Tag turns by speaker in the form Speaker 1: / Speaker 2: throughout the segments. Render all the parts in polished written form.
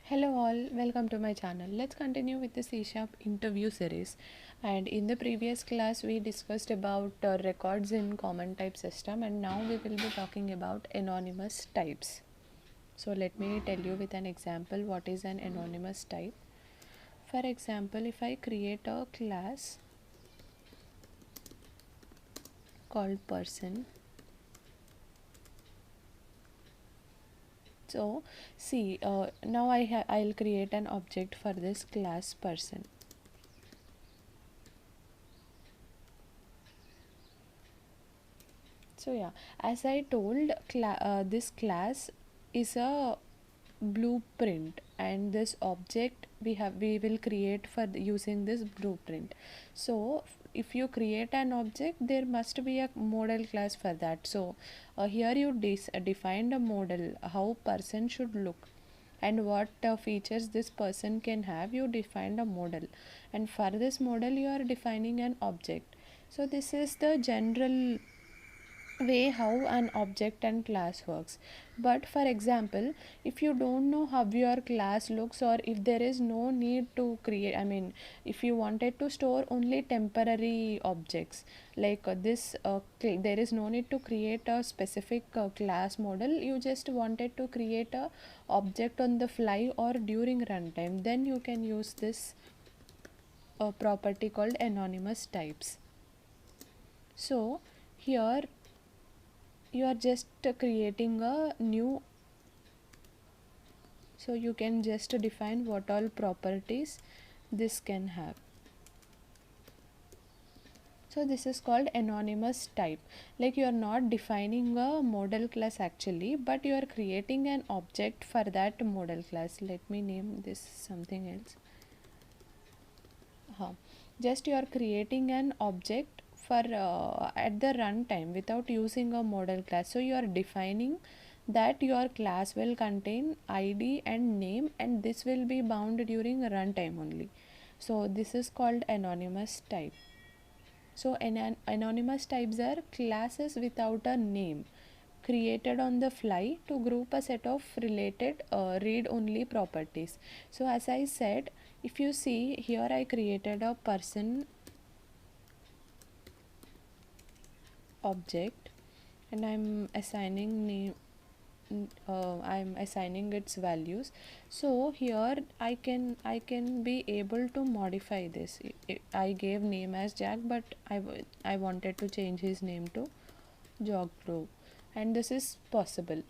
Speaker 1: Hello all, welcome to my channel. Let's continue with the C Sharp interview series. And in the previous class we discussed about records in common type system, and now we will be talking about anonymous types. So let me tell you with an example what is an anonymous type. For example, if I create a class called person, so see now I'll create an object for this class person. So yeah, as I told, this class is a blueprint, and this object we will create for using this blueprint. So if you create an object, there must be a model class for that. So here you defined a model, how person should look and what features this person can have. You defined a model, and for this model you are defining an object. So this is the general way how an object and class works. But for example, if you don't know how your class looks, or if there is no need to create, if you wanted to store only temporary objects like there is no need to create a specific class model, you just wanted to create a object on the fly or during runtime, then you can use this property called anonymous types. So here you are just creating a new, so you can just define what all properties this can have. So this is called anonymous type. Like you are not defining a model class actually, but you are creating an object for that model class. Let me name this something else. Just you are creating an object for at the runtime without using a model class. So you are defining that your class will contain id and name, and this will be bound during runtime only. So this is called anonymous type. So anonymous types are classes without a name, created on the fly to group a set of related read-only properties. So as I said, if you see here, I created a person object, and I'm assigning its values. So here I can be able to modify this. I gave name as Jack, but I wanted to change his name to Jogpro, and this is possible.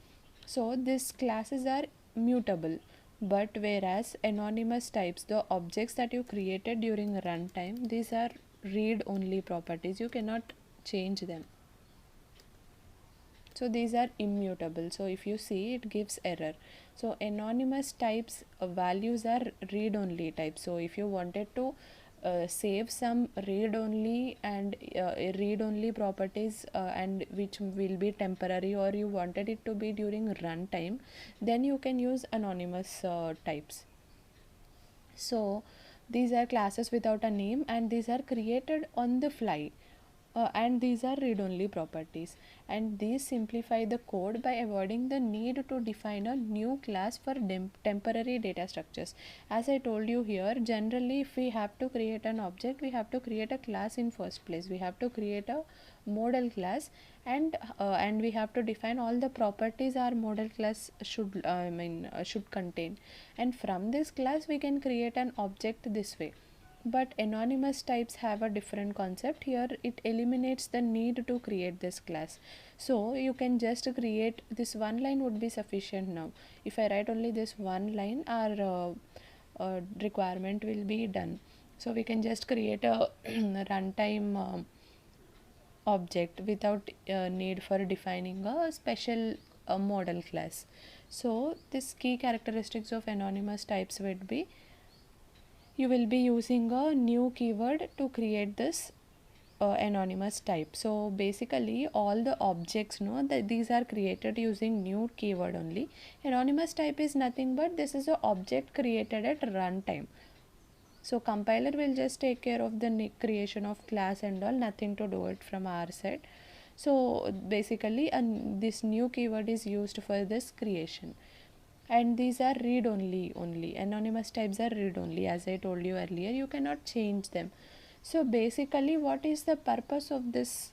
Speaker 1: So these classes are mutable, but whereas anonymous types, the objects that you created during runtime, these are read only properties, you cannot change them. So these are immutable. So if you see, it gives error. So anonymous types values are read only types. So if you wanted to save some read only and read only properties, and which will be temporary, or you wanted it to be during runtime, then you can use anonymous types. So these are classes without a name, and these are created on the fly, and these are read-only properties, and these simplify the code by avoiding the need to define a new class for temporary data structures. As I told you here, generally if we have to create an object, we have to create a class in first place. We have to create a model class, and we have to define all the properties our model class should contain, and from this class we can create an object this way. But anonymous types have a different concept. Here it eliminates the need to create this class. So you can just create this one line would be sufficient. Now if I write only this one line, our requirement will be done. So we can just create a runtime object without need for defining a special model class. So this key characteristics of anonymous types would be, you will be using a new keyword to create this anonymous type. So basically all the objects know that these are created using new keyword only. Anonymous type is nothing but this is a object created at runtime. So compiler will just take care of the creation of class and all, nothing to do it from our side. So basically this new keyword is used for this creation. and these are read only. Anonymous types are read only, as I told you earlier. You cannot change them. So basically, what is the purpose of this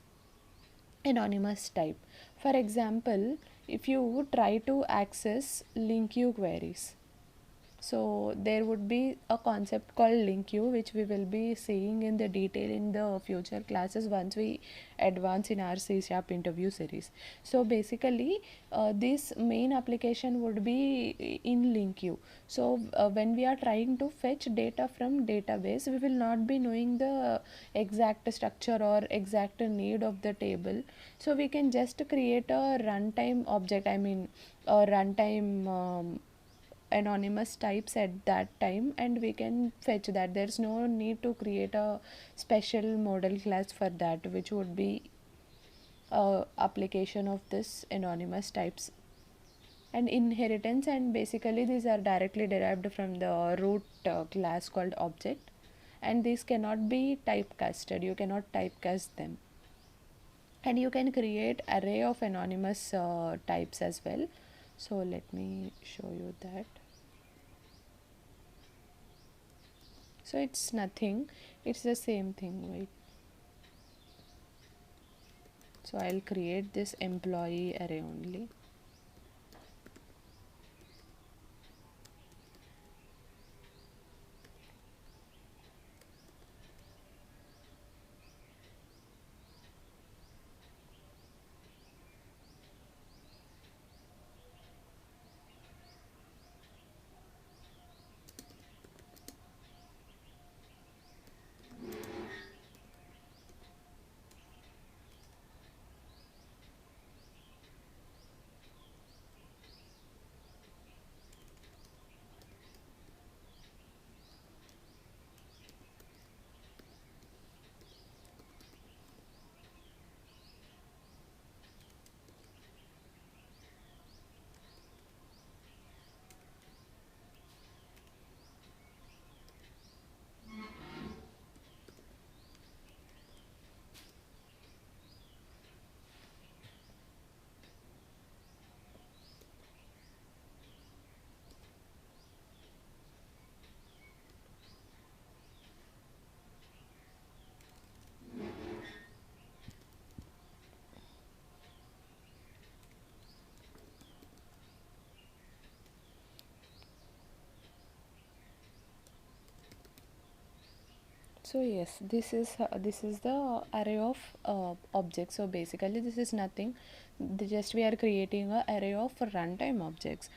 Speaker 1: anonymous type? For example, if you try to access LINQ queries, so there would be a concept called link queue, which we will be seeing in the detail in the future classes once we advance in our C sharp interview series. So basically, this main application would be in link queue. So when we are trying to fetch data from database, we will not be knowing the exact structure or exact need of the table. So we can just create a runtime object, I mean a runtime anonymous types at that time, and we can fetch that. There's no need to create a special model class for that, which would be application of this anonymous types. And inheritance, and basically these are directly derived from the root class called object, and these cannot be typecasted. You cannot typecast them. And you can create array of anonymous types as well. So let me show you that. So it's nothing, it's the same thing, right? So I'll create this employee array only. So yes, this is the array of objects. So basically this is nothing, just we are creating a array of runtime objects.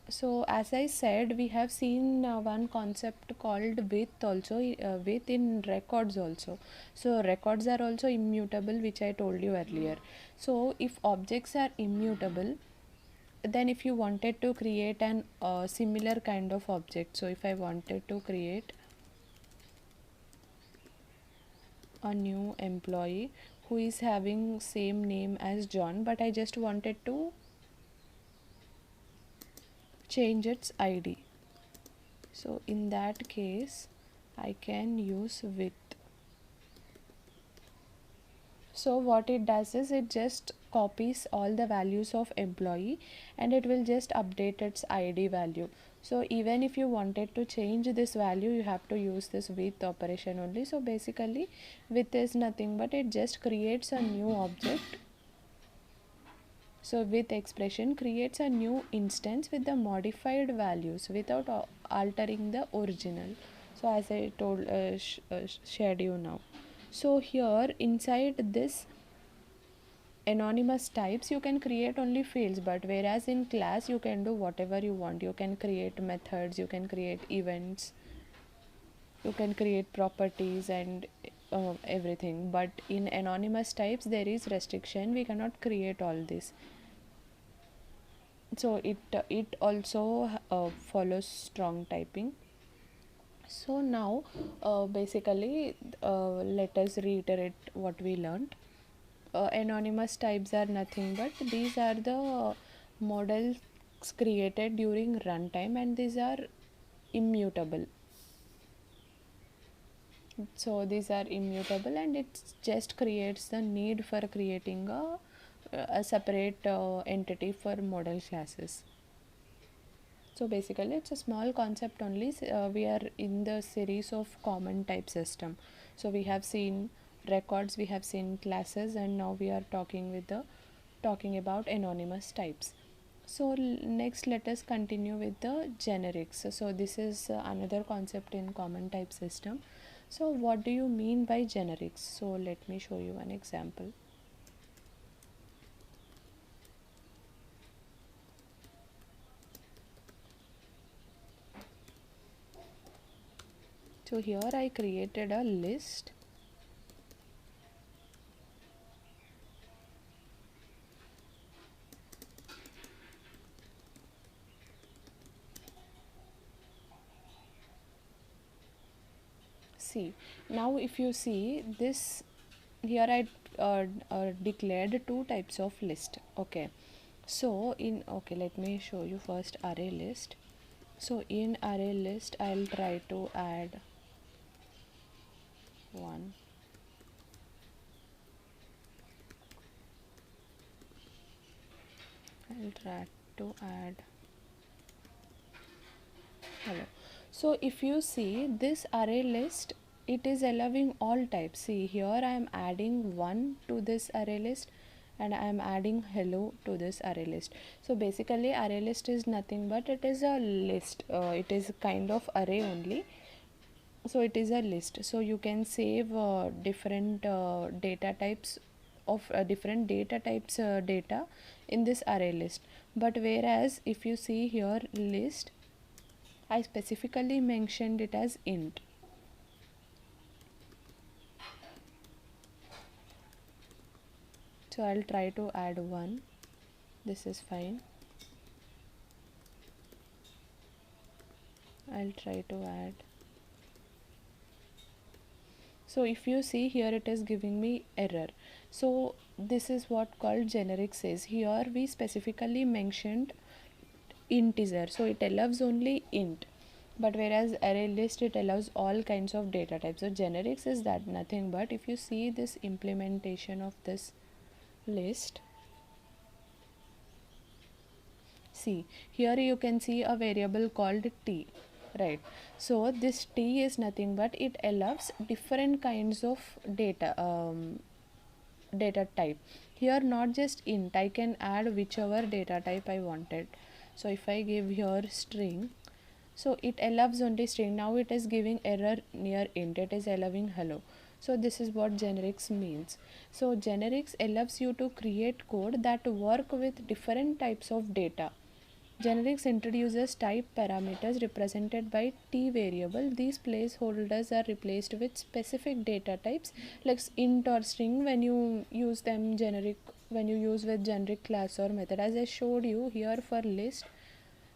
Speaker 1: So as I said, we have seen one concept called with also, with in records also. So records are also immutable, which I told you earlier. So if objects are immutable, then if you wanted to create an similar kind of object, so if I wanted to create a new employee who is having same name as John, but I just wanted to change its ID, so in that case I can use with. So what it does is it just copies all the values of employee, and it will just update its ID value. So even if you wanted to change this value, you have to use this with operation only. So basically with is nothing but it just creates a new object. So with expression creates a new instance with the modified values without altering the original. So as I told shared you now. So here inside this anonymous types you can create only fields, but whereas in class you can do whatever you want. You can create methods, you can create events, you can create properties and everything. But in anonymous types there is restriction, we cannot create all this. So it also follows strong typing. So now basically let us reiterate what we learned. Anonymous types are nothing but these are the models created during runtime, and these are immutable. So these are immutable, and it just creates the need for creating a a separate entity for model classes. So basically it's a small concept only. We are in the series of common type system. So we have seen records, we have seen classes, and now we are talking about anonymous types. So next let us continue with the generics. So this is another concept in common type system. So what do you mean by generics? So let me show you an example. So here I created a list. See, now if you see this, here I declared two types of list. Okay, so in, okay, let me show you first array list. So in array list I'll try to add one. I'll try to add hello. So if you see this array list, it is allowing all types. See here I am adding one to this array list, and I am adding hello to this array list. So basically array list is nothing but it is a list. It is kind of array only. So it is a list. So you can save different data types of different data types data in this array list. But whereas if you see here list, I specifically mentioned it as int. So I'll try to add one. This is fine. I'll try to add. So if you see here it is giving me error. So this is what called generic says. Here we specifically mentioned integer, so it allows only int, but whereas array list it allows all kinds of data types. So generics is that nothing but if you see this implementation of this list, see here you can see a variable called t, right? So this t is nothing but it allows different kinds of data type. Here not just int, I can add whichever data type I wanted. So if I give here string, so it allows only string. Now it is giving error near int, it is allowing hello. So this is what generics means. So generics allows you to create code that work with different types of data. Generics introduces type parameters represented by t variable. These placeholders are replaced with specific data types like int or string when you use them generic, when you use with generic class or method. As I showed you here for list,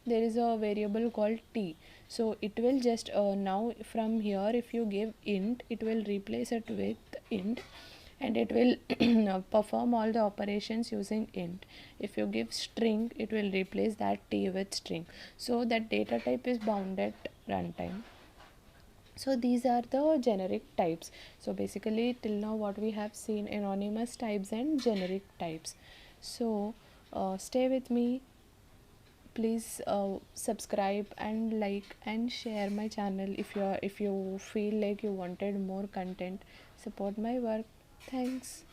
Speaker 1: there is a variable called t. So it will just now from here if you give int, it will replace it with int, and it will perform all the operations using int. If you give string, it will replace that t with string. So that data type is bound at runtime. So these are the generic types. So basically till now what we have seen, anonymous types and generic types. So stay with me, please subscribe and like and share my channel. If you feel like you wanted more content, support my work. Thanks.